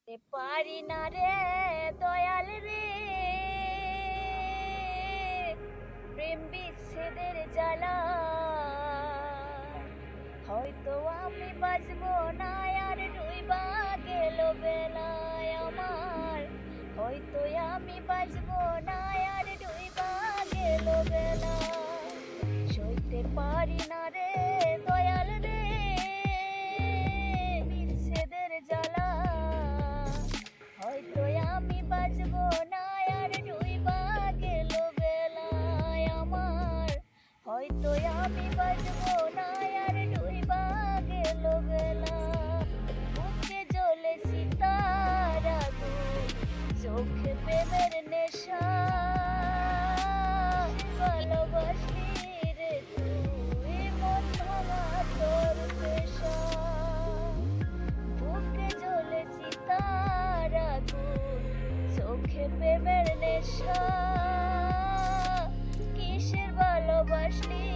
পারি না রে দয়াল রে, প্রেম বিচ্ছেদের জ্বালা। হয়তো আমি বাঁচবো না আর ডুইবা গেল বেলায় আমার। হয়তো আমি বাঁচবো না আর ডুইবা গেল বেলা। সইতে পারি না রে দয়াল রে বিচ্ছেদের জ্বালা। হয়তো আমি বাঁচবো না আর ডুইবা গেল বেলায় আমার। হয়তো আমি বাঁচবো না আর ডুইবা গেল বেলা। বুকে জ্বলে সীতার আগুন, চোখে প্রেমের নেশা। ভালোবাসি রে তুই, মন ভাঙা তোর পেশা। বুকে জ্বলে সীতার আগুন, চোখে প্রেমের নেশা। কিসের ভালোবাসলি